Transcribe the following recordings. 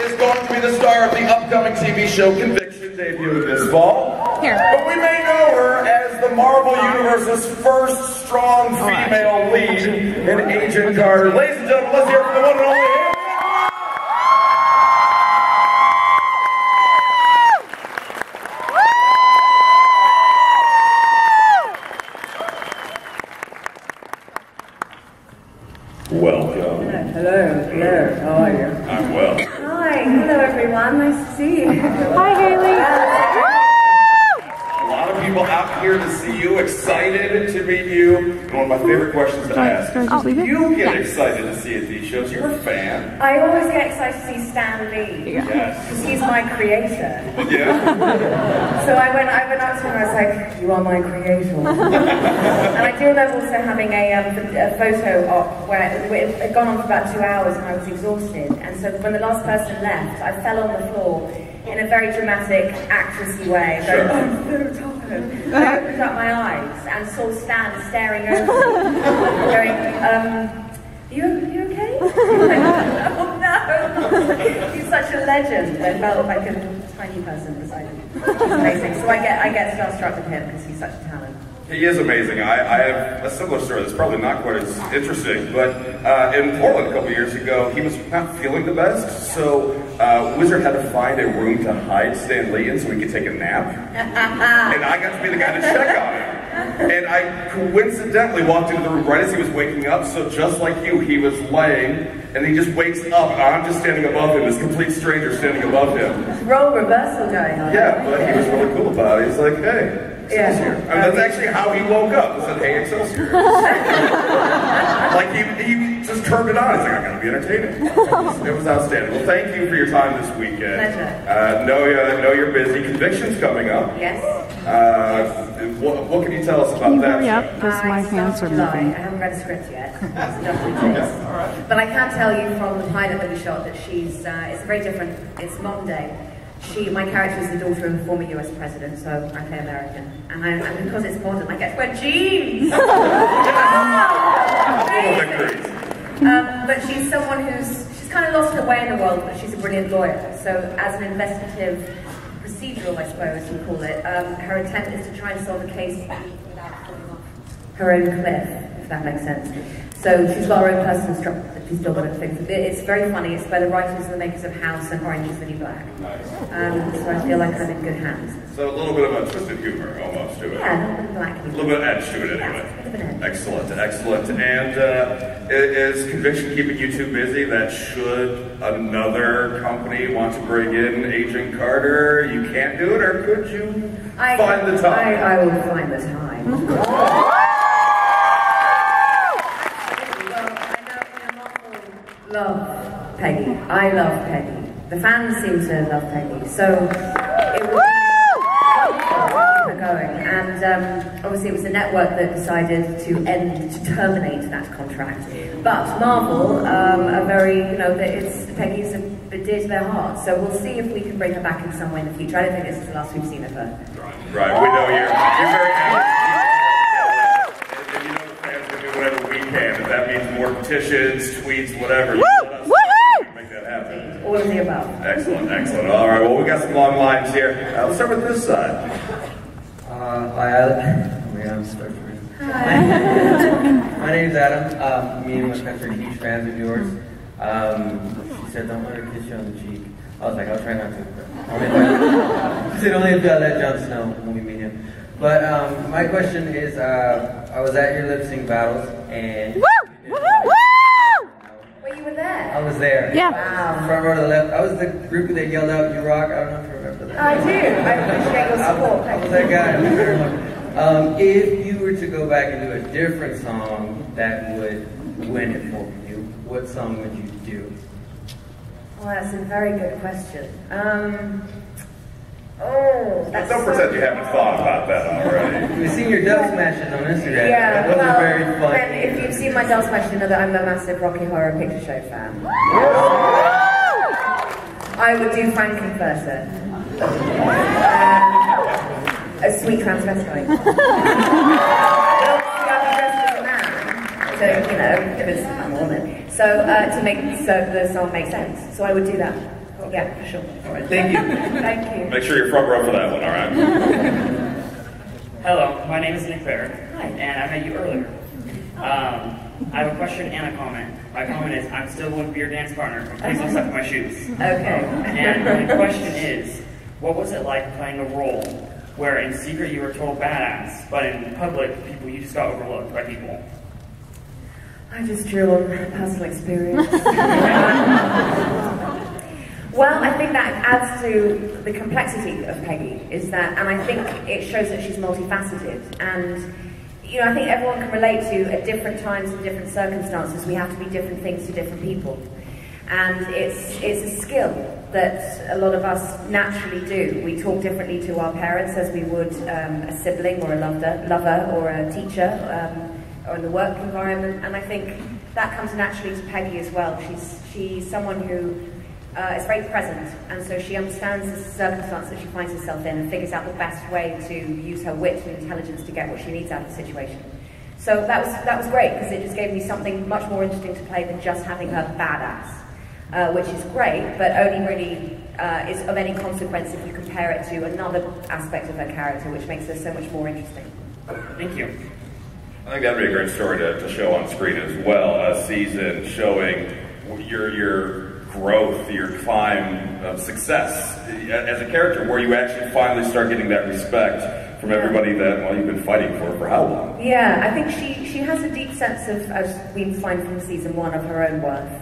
is going to be the star of the upcoming TV show Conviction, debuting this fall. Here. But we may know her as the Marvel Universe's first strong female lead in Agent Carter. Ladies and gentlemen, let's hear from the one and only Edwin. Welcome. Hello, how are you? I'm well. Hi, hello everyone, nice to see you. Hi, Hayley. A lot of people out here to see you, excited to meet you. And one of my favorite questions to ask is, do you get excited to see at these shows? You're a fan. I always get excited to see Stan Lee. Yes. Because he's my creator. Yeah. So I went up to him and I was like, you are my creator. And I do remember also having a photo op where it had gone on for about 2 hours and I was exhausted. And so when the last person left, I fell on the floor in a very dramatic, actressy way, going, I'm so tired. I opened up my eyes and saw Stan staring over me, going, you okay? Oh no! He's such a legend. I felt like a tiny person beside him. It's amazing. So I get starstruck with him because he's such a talent. He is amazing. I have a similar story that's probably not quite as interesting, but in Portland a couple years ago, he was not feeling the best, so Wizard had to find a room to hide Stan Lee in so he could take a nap. And I got to be the guy to check on him. And I coincidentally walked into the room right as he was waking up, so just like you, he was laying, and he just wakes up, and I'm just standing above him, this complete stranger standing above him. Role reversal going on. Yeah, but he was really cool about it. He's like, hey. Excelsior. Yeah. And that's actually how he woke up. He said, hey, Excelsior. Like, he just turned it on. He's like, I gotta be entertaining. It was outstanding. Well, thank you for your time this weekend. Pleasure. Know you're busy. Conviction's coming up. Yes. What can you tell us about that? Yep, because my hands are moving. I haven't read the script yet. But I can tell you from the pilot that we shot that she's, it's very different, it's modern day. My character is the daughter of a former US president, so I play American. And because it's modern, I get to wear jeans! But she's someone she's kind of lost her way in the world, but she's a brilliant lawyer. So as an investigative procedural, I suppose you call it, her attempt is to try and solve a case without falling off her own cliff, if that makes sense. So she's got her own personal structure. She's still got a thing. It's very funny. It's by the writers and the makers of House and Orange is the New Black. Nice. So I feel like I'm in good hands. So a little bit of a twisted humor, almost, to it. Yeah, a little bit of black humor. A little bit of edge to it, anyway. Yeah, a bit of an edge. Excellent, excellent. And is Conviction keeping you too busy that should another company want to bring in Agent Carter, you can't do it, or could you find the time? I will find the time. Love Peggy. I love Peggy. The fans seem to love Peggy. So it was keep her going. And obviously it was the network that decided to terminate that contract. But Marvel are very, Peggy's a bit dear to their heart. So we'll see if we can bring her back in some way in the future. I don't think this is the last we've seen of her. Right. We know you're very happy. Whatever we can, if that means more petitions, tweets, whatever, you let us make that happen. All of the above. Excellent, excellent. All right, well, we got some long lines here. Let's start with this side. Hi, Adam. Oh my God, I'm stuck for you. Hi. My name's Adam. Me and my sister are huge fans of yours. She said, don't let her kiss you on the cheek. I was like, I'll try not to. She said, only if I let Jon Snow when we meet him. But my question is, I was at your lip sync battles and... Woo! Woo! Woo! Well, you were there? I was there. Yeah. Wow. Front row to the left. I was the group that yelled out, "You rock." I don't know if you remember that. I do. I appreciate your support. I was that guy. I was very much. If you were to go back and do a different song that would win it for you, what song would you do? Well, that's a very good question. Don't pretend you haven't thought about that already. We've seen your Dubsmashes on Instagram. Yeah, those are very fun. And if you've seen my Dubsmash, you know that I'm a massive Rocky Horror Picture Show fan. I would do Frankenfurter. A sweet transvestite. Obviously, I'd be dressed as a man, so, because I'm a woman. So, to make the song make sense. So I would do that. Okay, Yeah. sure. All right, thank you. Thank you. Make sure you're front row for that one, all right? Hello, my name is Nick Barrett, Hi. and I met you earlier. I have a question and a comment. My comment is, I'm still going to be your dance partner. Please don't step in my shoes. Okay. And my question is, what was it like playing a role where in secret you were told badass, but in public people you just got overlooked by people? I just drew on personal experience. Well, I think that adds to the complexity of Peggy, is that, and I think it shows that she's multifaceted. And, you know, I think everyone can relate to, at different times and different circumstances, we have to be different things to different people. And it's a skill that a lot of us naturally do. We talk differently to our parents as we would a sibling or a lover or a teacher or in the work environment. And I think that comes naturally to Peggy as well. She's someone who is very present, and so she understands the circumstance that she finds herself in and figures out the best way to use her wit and intelligence to get what she needs out of the situation. So that was great, because it just gave me something much more interesting to play than just having her badass, which is great, but only really is of any consequence if you compare it to another aspect of her character, which makes her so much more interesting. Thank you. I think that'd be a great story to show on screen as well. A season showing your growth, your climb of success as a character, where you actually finally start getting that respect from everybody that, well, you've been fighting for how long? Yeah, I think she has a deep sense of, as we find from season 1, of her own worth.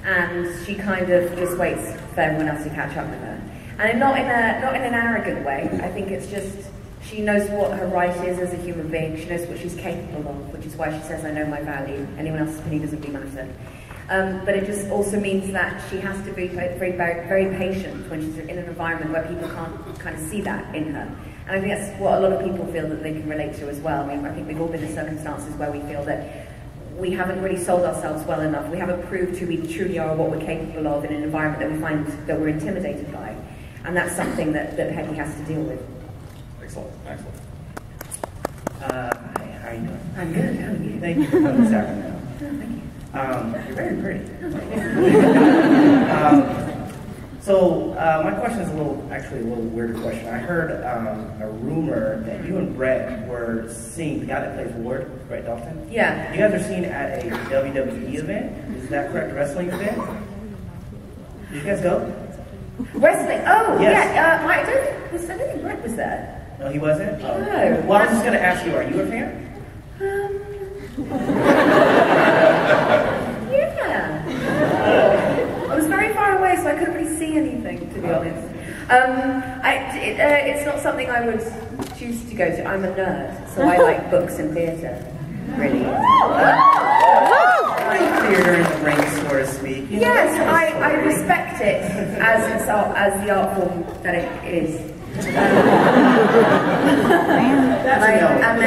And she kind of just waits for everyone else to catch up with her. And not in an arrogant way. I think it's just, she knows what her right is as a human being. She knows what she's capable of, which is why she says, I know my value. Anyone else's opinion doesn't really matter. But it just also means that she has to be very patient when she's in an environment where people can't kind of see that in her. And I think that's what a lot of people feel that they can relate to as well. I mean, I think we've all been in circumstances where we feel that we haven't really sold ourselves well enough. We haven't proved who we truly are or what we're capable of in an environment that we find that we're intimidated by. And that's something that Peggy has to deal with. Excellent, excellent. Hi, how are you doing? I'm good, how are you? Thank you for coming to Sacramento. Thank you. You're very pretty. My question is actually a little weirder question. I heard a rumor that you and Brett were seen, the guy that plays Ward, Brett Dalton? Yeah. You guys are seen at a WWE event? Is that correct? Wrestling event? Did you guys go? Wrestling? Oh, yes. Yeah. I don't think Brett was there. No, he wasn't? Oh. No. Well, I was just going to ask you, are you a fan? Yeah. I was very far away, so I couldn't really see anything, to be honest. It's not something I would choose to go to. I'm a nerd, so I like books and theatre, really. Like theater in the ring, so to speak. Yes, I respect it as the art form that it is. And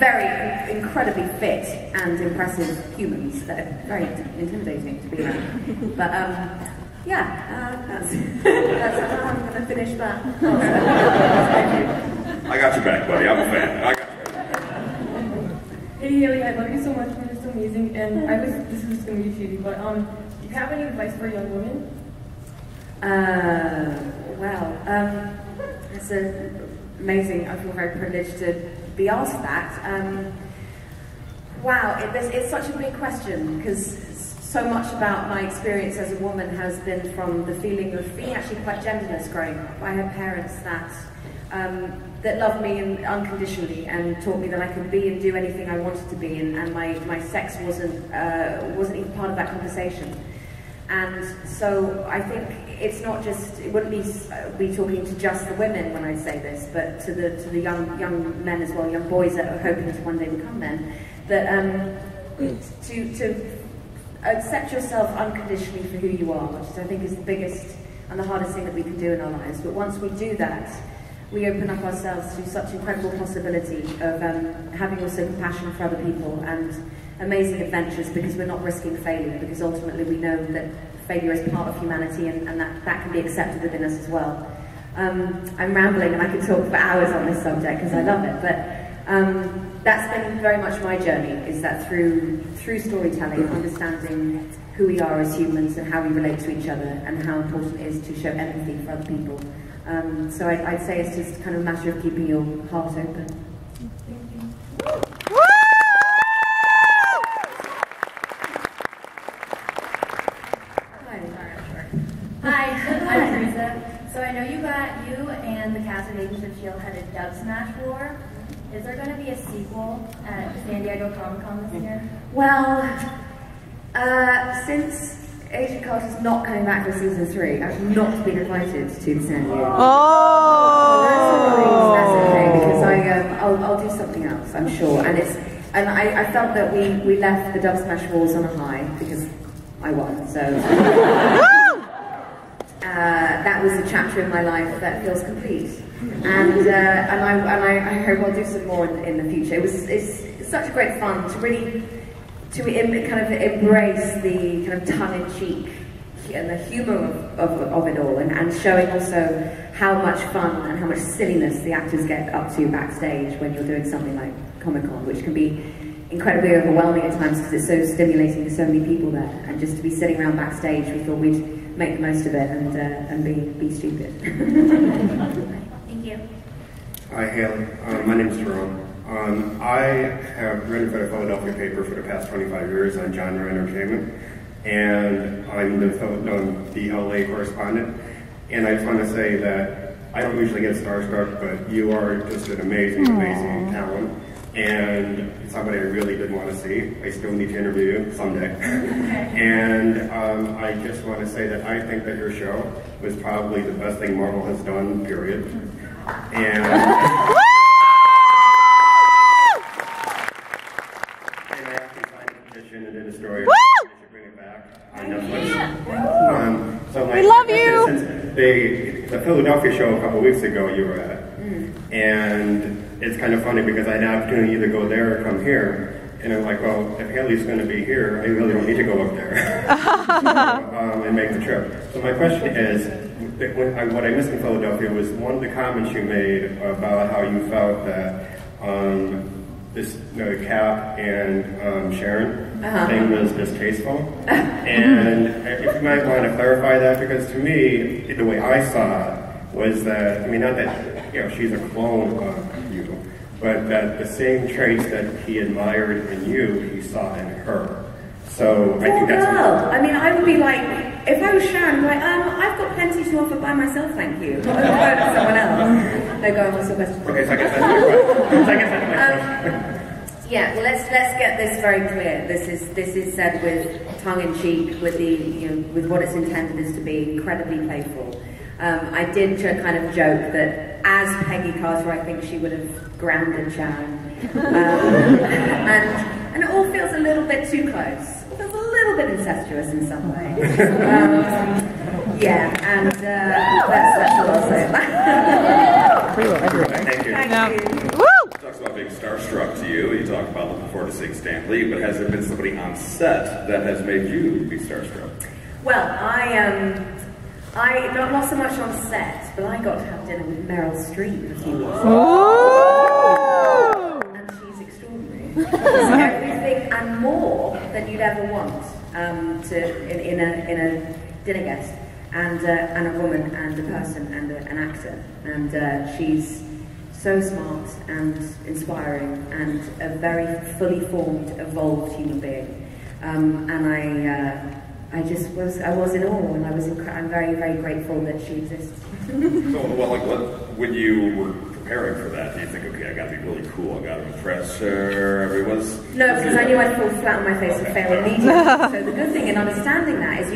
they're incredibly fit and impressive humans that are very intimidating to be around. But that's how I'm going to finish that. I got your back, buddy. I'm a fan. I got you. Hey Haley, I love you so much. You're just amazing. And this is going to be shady, but do you have any advice for young women? It's amazing. I feel very privileged to be asked that. It's such a big question, because so much about my experience as a woman has been from the feeling of being actually quite genderless growing up. I had parents that loved me unconditionally and taught me that I could be and do anything I wanted to be, and my sex wasn't even part of that conversation. And so I think it's not just, it wouldn't be talking to just the women when I say this, but to the young men as well, young boys that are hoping to one day become men, that to accept yourself unconditionally for who you are, which I think is the biggest and the hardest thing that we can do in our lives. But once we do that, we open up ourselves to such incredible possibility of having also compassion for other people and amazing adventures, because we're not risking failure, because ultimately we know that failure is part of humanity, and that can be accepted within us as well. I'm rambling and I could talk for hours on this subject because I love it, but that's been very much my journey, is that through storytelling, understanding who we are as humans and how we relate to each other and how important it is to show empathy for other people. So I'd say it's just kind of a matter of keeping your heart open. Hi, I'm Teresa. So I know you and the cast of Agents of S.H.I.E.L.D. had a Dubsmash war. Is there going to be a sequel at San Diego Comic-Con this year? Well, since Agent Carter's not coming back for season 3, I've not been invited to the San Diego. Oh! That's okay, because I'll do something else, I'm sure. And I felt that we left the Dubsmash wars on a high because I won. So that was a chapter in my life that feels complete. And I hope I'll do some more in the future. It's such great fun to really kind of embrace the kind of tongue-in-cheek and the humour of it all, and showing also how much fun and how much silliness the actors get up to backstage when you're doing something like Comic-Con, which can be incredibly overwhelming at times because it's so stimulating to so many people there. And just to be sitting around backstage, we thought we'd make the most of it and be stupid. Thank you. Hi, Haley. My name is Jerome. I have written for the Philadelphia paper for the past 25 years on genre entertainment, and I'm the LA correspondent. And I just want to say that I don't usually get starstruck, but you are just an amazing, amazing talent, and somebody I really did want to see. I still need to interview you someday. And I just want to say that I think that your show was probably the best thing Marvel has done, period. And and then destroy it. They should bring it back on Netflix. So we love you. Since the Philadelphia show a couple weeks ago you were at, and it's kind of funny because I had an opportunity to either go there or come here, and I'm like, well, if Haley's going to be here, I really don't need to go up there and make the trip. So my question is, what I missed in Philadelphia was one of the comments you made about how you felt that Cap and Sharon thing was distasteful. And if you might want to clarify that, because to me, the way I saw it was that, I mean, not that she's a clone of you, but that the same traits that he admired in you, he saw in her. So I think that's important. I mean, I would be like, if I was Sharon, I'd be like, I've got plenty to offer by myself, thank you. I'm going to go to someone else. They go, what's the best? Okay, so I guess that's my question. Yeah, well, let's get this very clear. This is said with tongue-in-cheek, with with what it's intended is to be, incredibly playful. I did kind of joke that as Peggy Carter, I think she would have grounded Sharon, and it all feels a little bit too close. It feels a little bit incestuous in some way. Yeah, and that's all I'll say. Thank you. Thank you. Talks about being starstruck to you. You talk about looking forward to seeing Stan Lee, but has there been somebody on set that has made you be starstruck? Well, I not so much on set, but I got to have dinner with Meryl Streep a few weeks ago. And she's extraordinary. She's everything and more than you'd ever want in a dinner guest, and a woman and a person and an actor, and she's so smart and inspiring and a very fully formed, evolved human being. And I was in awe, and I'm very, very grateful that she exists. So, well, like, when you were preparing for that, do you think, okay, I got to be really cool, I got to impress her, everyone's... No, because I knew I'd fall flat on my face and fail immediately. So the good thing in understanding that is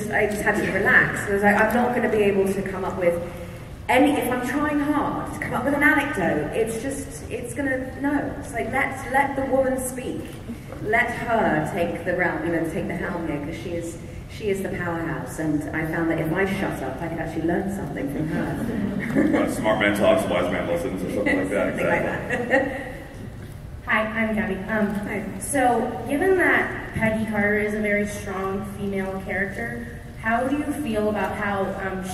I just had to relax. I was like, I'm not going to be able to come up with if I'm trying hard to come up with an anecdote, it's gonna, no. It's like, let the woman speak. Let her take the take the helm here, because she is the powerhouse, and I found that if I shut up, I could actually learn something from her. Smart man talks, wise man listens, or something like that, exactly. Like that. Hi, I'm Gabby. So, given that Peggy Carter is a very strong female character, how do you feel about how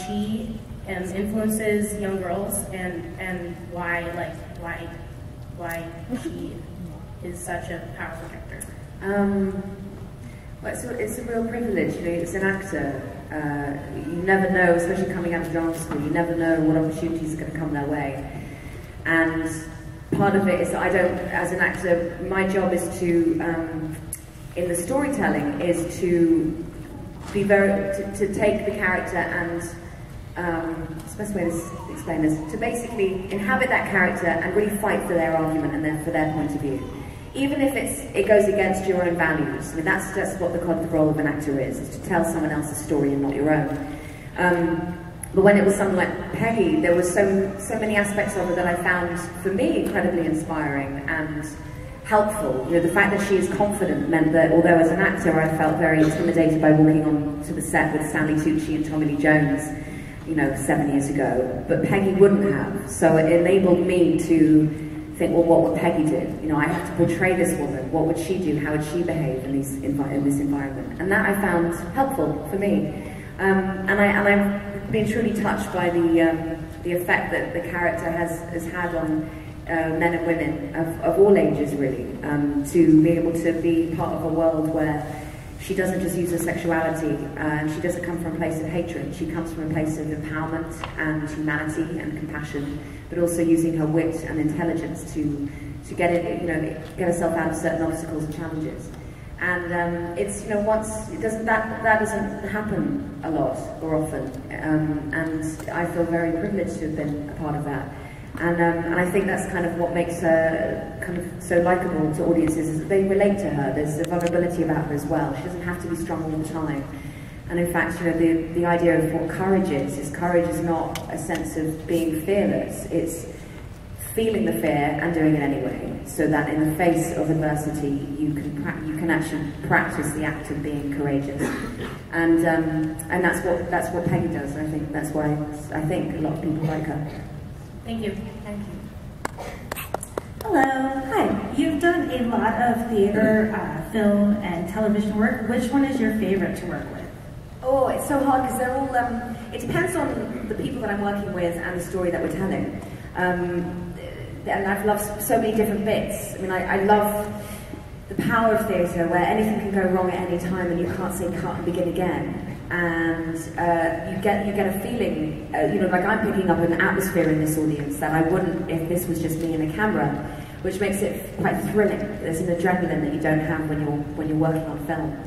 she influences young girls, and why she is such a powerful character? Well, it's a real privilege, you know, as an actor. You never know, especially coming out of drama school, you never know what opportunities are going to come their way. And part of it is that I don't, as an actor, my job is to, in the storytelling, is to be to take the character and, it's the best way to explain this, to basically inhabit that character and really fight for their argument and for their point of view. Even if it goes against your own values. I mean, that's just what the role of an actor is to tell someone else's story and not your own. But when it was someone like Peggy, there was so many aspects of her that I found, for me, incredibly inspiring and helpful. You know, the fact that she is confident meant that, although as an actor I felt very intimidated by walking on to the set with Stanley Tucci and Tommy Lee Jones, you know, 7 years ago, but Peggy wouldn't have. So it enabled me to think, well, what would Peggy do? You know, I have to portray this woman. What would she do? How would she behave in this environment? And that I found helpful for me. And I've been truly touched by the effect that the character has had on men and women of all ages, really, to be able to be part of a world where she doesn't just use her sexuality, and she doesn't come from a place of hatred. She comes from a place of empowerment and humanity and compassion, but also using her wit and intelligence to get it, you know, get herself out of certain obstacles and challenges. And it's, you know, that doesn't happen a lot or often, and I feel very privileged to have been a part of that. And I think that's kind of what makes her kind of so likable to audiences, is that they relate to her. There's a vulnerability about her as well. She doesn't have to be strong all the time. And in fact, you know, the idea of what courage is not a sense of being fearless. It's feeling the fear and doing it anyway, so that in the face of adversity, you can actually practice the act of being courageous. And that's what Peggy does. And I think that's why I think a lot of people like her. Thank you. Thank you. Hello. Hi. You've done a lot of theater, film, and television work. Which one is your favorite to work with? Oh, it's so hard because they're all, it depends on the people that I'm working with and the story that we're telling. And I've loved so many different bits. I mean, I love the power of theatre, where anything can go wrong at any time and you can't say cut and begin again. And you get a feeling, you know, like I'm picking up an atmosphere in this audience that I wouldn't if this was just me and a camera, which makes it quite thrilling. There's an adrenaline that you don't have when you're working on film.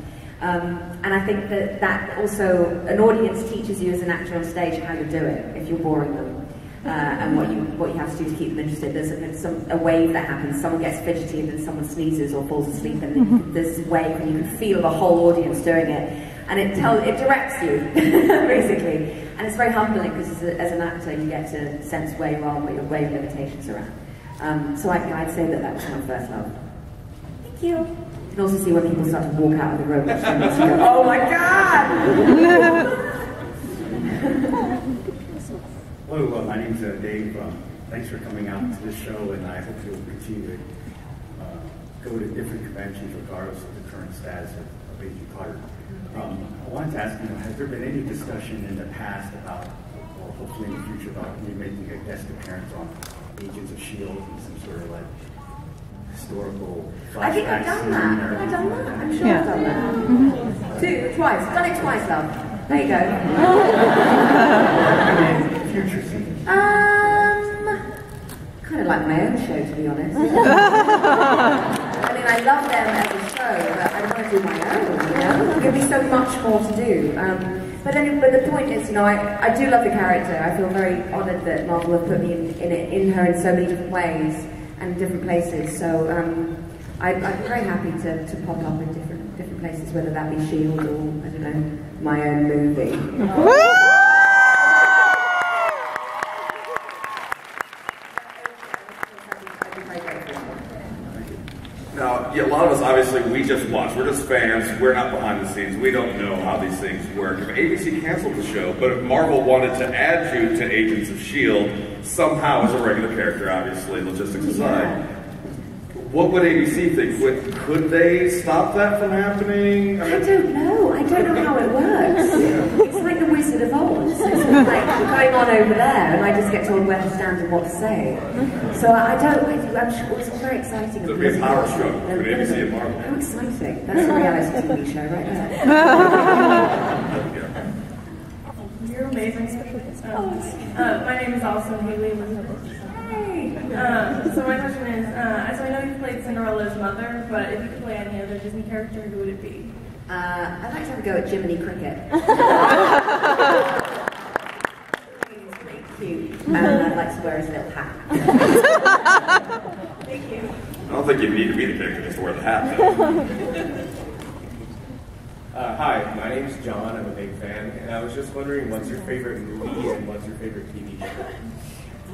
And I think that also an audience teaches you as an actor on stage how to do it if you're boring them. And what you have to do to keep them interested. There's a wave that happens. Someone gets fidgety and then someone sneezes or falls asleep, and there's this wave, and you can feel the whole audience doing it, and it directs you basically. And it's very humbling because as an actor you get to sense where you are, what your limitations are at. So I'd say that was my first love. Thank you. You can also see when people start to walk out of the room, which makes you go, oh my god! Hello, my name's Dave. Thanks for coming out to this show, and I hope you'll continue to go to different conventions regardless of the current status of Peggy Carter. I wanted to ask, has there been any discussion in the past about, or hopefully in the future, about you making a guest appearance on Agents of S.H.I.E.L.D. and some sort of like historical flashback? I think I've done that. Have I done that? I'm sure I've done that. Twice. I've done it twice, love. There you go. Future seasons. Kind of like my own show, to be honest. I mean, I love them as a show, but I want to do my own, you know? There'll be so much more to do. But the point is, you know, I do love the character. I feel very honoured that Marvel have put me in her in so many different ways and different places. So I'd be very happy to pop up in different places, whether that be S.H.I.E.L.D. or, I don't know, my own movie. Now, yeah, a lot of us, obviously, we just watch. We're just fans. We're not behind the scenes. We don't know how these things work. If ABC canceled the show, but if Marvel wanted to add you to Agents of S.H.I.E.L.D. somehow as a regular character, obviously, logistics aside, what would ABC think? Could they stop that from happening? I don't know. I don't know how it works. It's like the Wizard of Oz. like going on over there, and I just get told where to stand and what to say. So I'm sure it's all very exciting. It'll be a power struggle between ABC and Marvel. How exciting. That's a reality TV show right there. You're amazing. My name is also Hayley Atwell. Hey. So my question is, so I know you've played Cinderella's mother, but if you could play any other Disney character, who would it be? I'd like to have a go at Jiminy Cricket. He's pretty cute, and I'd like to wear his little hat. Thank you. I don't think you need to be the character just to wear the hat, though. Hi, my name's John. I'm a big fan, and I was just wondering, what's your favorite movie and what's your favorite TV show?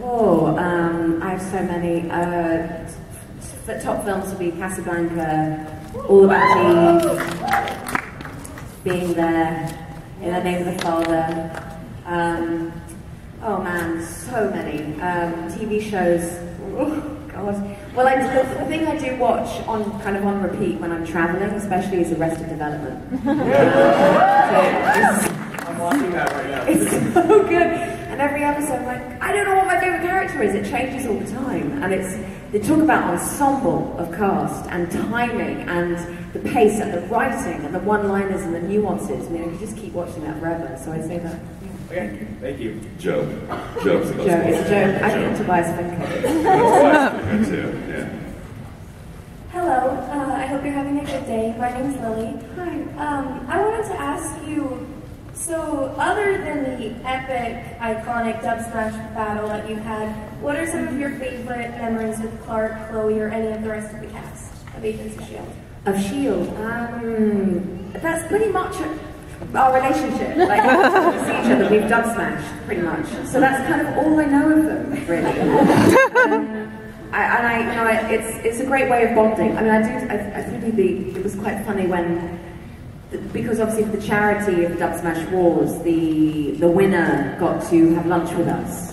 Oh, I have so many. The top films would be Casablanca, All About Eve, Being There, In the Name of the Father. Oh man, so many. TV shows. Oh God. Well, the thing I do watch on repeat when I'm traveling, especially, is Arrested Development. I'm watching that right now. It's so good. And every episode, like, I don't know what my favorite character is. It changes all the time, and they talk about ensemble of cast and timing and the pace and the writing and the one-liners and the nuances. I mean, I could just keep watching that forever. So I'd say that. Okay, thank you. Joke. Joke's the best Joke. It's a joke. I think Tobias Finkel. too. Yeah. Hello. I hope you're having a good day. My name's Lily. Hi. I wanted to ask you. So, other than the epic, iconic Dubsmash battle that you had, what are some of your favorite memories with Clark, Chloe, or any of the rest of the cast of Agents of S.H.I.E.L.D.? Of S.H.I.E.L.D.? That's pretty much our relationship. Like, we see each other, we've Dubsmashed, pretty much. So that's kind of all I know of them, really. It's a great way of bonding. I mean, I think it was quite funny when, because obviously for the charity of the Dubsmash Wars, the winner got to have lunch with us.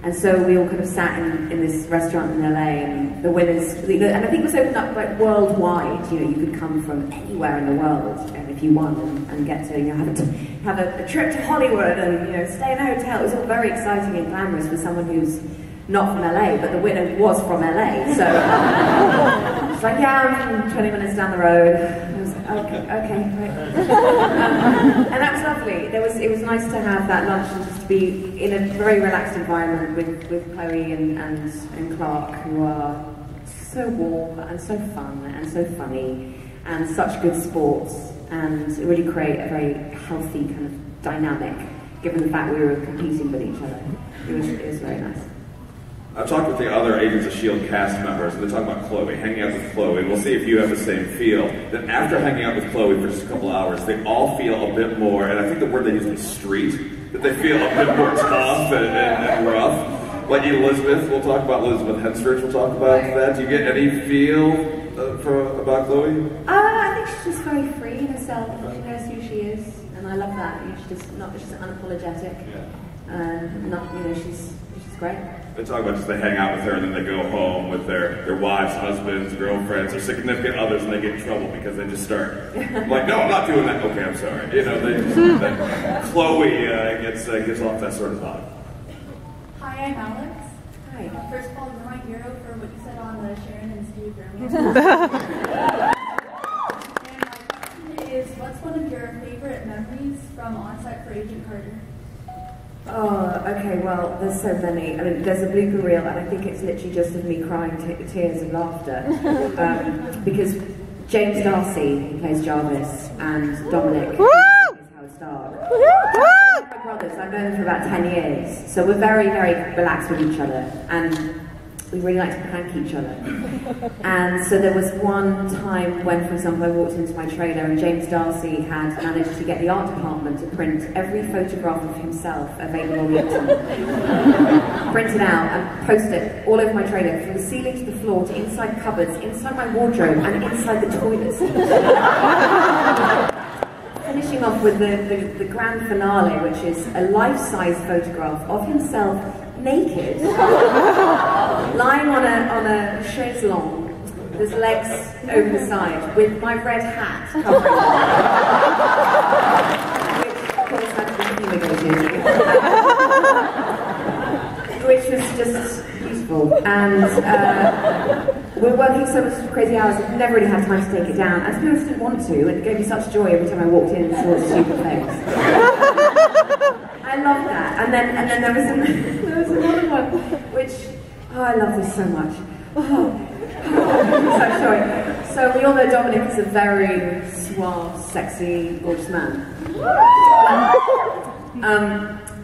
And so we all kind of sat in this restaurant in LA, and the winners, and I think it was opened up like worldwide. You know, you could come from anywhere in the world, and if you won, and get to have a trip to Hollywood, and stay in a hotel. It was all very exciting and glamorous for someone who's not from LA, but the winner was from LA. So it's like, yeah, I'm from 20 minutes down the road. I was like, okay, great. And that was lovely. It was nice to have that lunch and just to be in a very relaxed environment with Chloe and Clark, who are so warm and so fun and so funny and such good sports, and really create a very healthy kind of dynamic, given the fact we were competing with each other. It was very nice. I've talked with the other Agents of S.H.I.E.L.D. cast members, and they're talking about Chloe, hanging out with Chloe, and we'll see if you have the same feel. That after hanging out with Chloe for just a couple hours, they all feel a bit more, and I think the word they used was street, that they feel a bit more tough and rough. Like Elizabeth, we'll talk about Elizabeth Henstridge, we'll talk about that. Do you get any feel about Chloe? I think she's just very free in herself. She knows who she is, and I love that. She's unapologetic. Yeah. She's great. They talk about just they hang out with her and then they go home with their wives, husbands, girlfriends, or significant others, and they get in trouble because they just start like, no, I'm not doing that. Okay, I'm sorry. They just, Chloe gets off that sort of vibe. Hi, I'm Alex. Hi. First of all, you're my hero for what you said on the Sharon and Steve Grammy. And my question is, what's one of your favorite memories from on-set for Agent Carter? Oh, okay, well, there's so many. I mean, there's a blooper reel, and I think it's literally just of me crying tears of laughter. Because James Darcy, who plays Jarvis, and Dominic, who plays Howard Stark, my brothers, I've known them for about 10 years, so we're very, very relaxed with each other, and we really like to prank each other. And so there was one time when, for example, I walked into my trailer and James Darcy had managed to get the art department to print every photograph of himself available on the internet. Print it out and post it all over my trailer, from the ceiling to the floor, to inside cupboards, inside my wardrobe, and inside the toilets. Finishing off with the grand finale, which is a life-size photograph of himself naked, lying on a chaise longue, with his legs over the side, with my red hat covering it. Which, of course, had to be fumigated. created, which was just useful. And we were working so much crazy hours, I never really had time to take it down. And to be honest, I didn't want to, and it gave me such joy every time I walked in and saw the stupid things. I love that. And then there was another one, which, oh, I love this so much. So sorry. So we all know Dominic is a very suave, sexy, gorgeous man.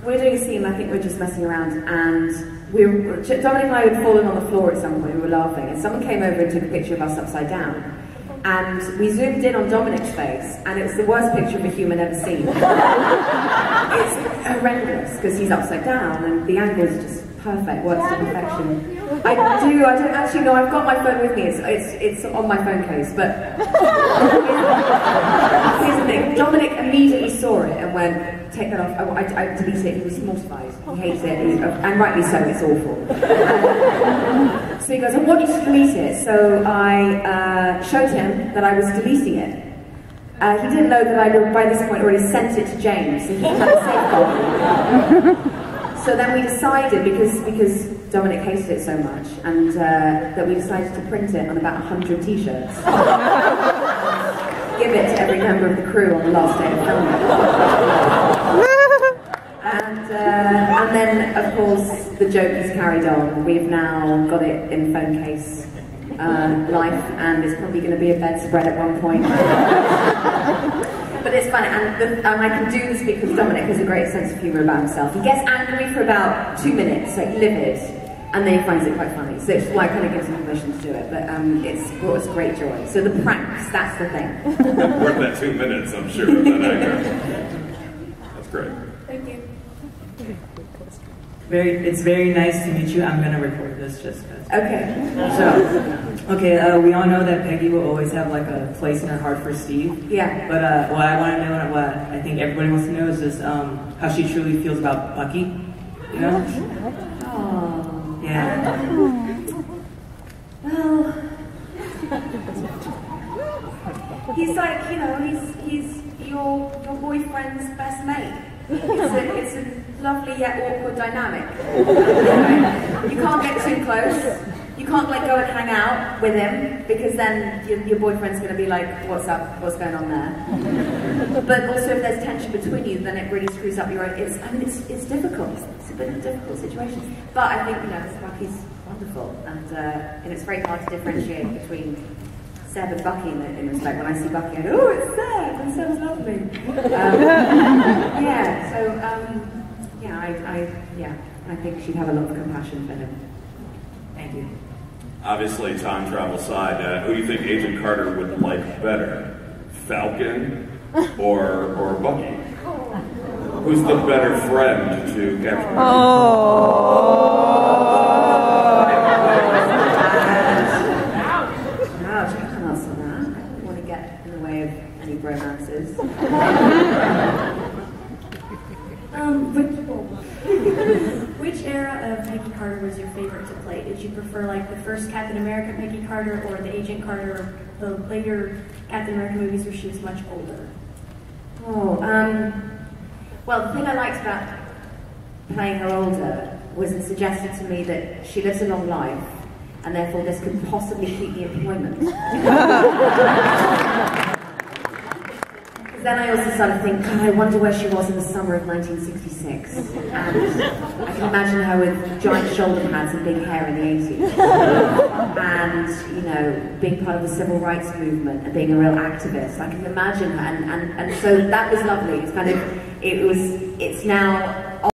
We're doing a scene, I think we're just messing around, and Dominic and I had fallen on the floor at some point, we were laughing, and someone came over and took a picture of us upside down. And we zoomed in on Dominic's face, and it was the worst picture of a human ever seen. It's horrendous, because he's upside down, and the angle is just perfect, works to perfection. I don't actually know, I've got my phone with me, it's on my phone case, but here's the thing, Dominic immediately saw it and went, take that off, I delete it, he was mortified, he hates it, and rightly so, it's awful. So he goes, I want you to delete it, so I showed him that I was deleting it. He didn't know that I had by this point already sent it to James, so he had a safe copy. So then we decided, because Dominic hated it so much, and that we decided to print it on about 100 t-shirts. Give it to every member of the crew on the last day of filming. And then, of course, the joke is carried on. We've now got it in phone case life, and it's probably going to be a bedspread at one point. But it's fun, and I can do this because Dominic has a great sense of humour about himself. He gets angry for about 2 minutes, like livid, and then he finds it quite funny. So it's why I kind of gives him permission to do it, but it's brought us great joy. So the pranks, that's the thing. Worth that 2 minutes, I'm sure, of that anger. That's great. Thank you. It's very nice to meet you. I'm gonna record this just because. Okay. We all know that Peggy will always have like a place in her heart for Steve. Yeah. But what I want to know, and what I think everybody wants to know, is just how she truly feels about Bucky. You know? Oh. Yeah. Well, he's like, you know, he's your boyfriend's best mate. It's a lovely yet awkward dynamic. You can't get too close. You can't like go and hang out with him, because then your boyfriend's going to be like, what's up, what's going on there? But also if there's tension between you, then it really screws up your own, it's difficult. It's a bit of a difficult situation. But I think, you know, Bucky's wonderful, and it's very hard to differentiate between Seb and Bucky in respect. When I see Bucky, I go, oh, it's Seb, and Seb's lovely. I think she'd have a lot of compassion for him. Thank you. Obviously, time travel aside, who do you think Agent Carter would like better? Falcon or Bucky? Who's the better friend to capture? Gosh, I can't answer that. I don't want to get in the way of any bromances. Which era of Peggy Carter was your favorite to play? Did you prefer like the first Captain America Peggy Carter, or the Agent Carter, or the later Captain America movies where she was much older? Well, the thing I liked about playing her older was it suggested to me that she lives a long life, and therefore this could possibly keep the employment. Then I also started thinking, God, I wonder where she was in the summer of 1966. And I can imagine her with giant shoulder pads and big hair in the 80s. And, you know, being part of the civil rights movement and being a real activist. I can imagine her, and so that was lovely. It's kind of, it's now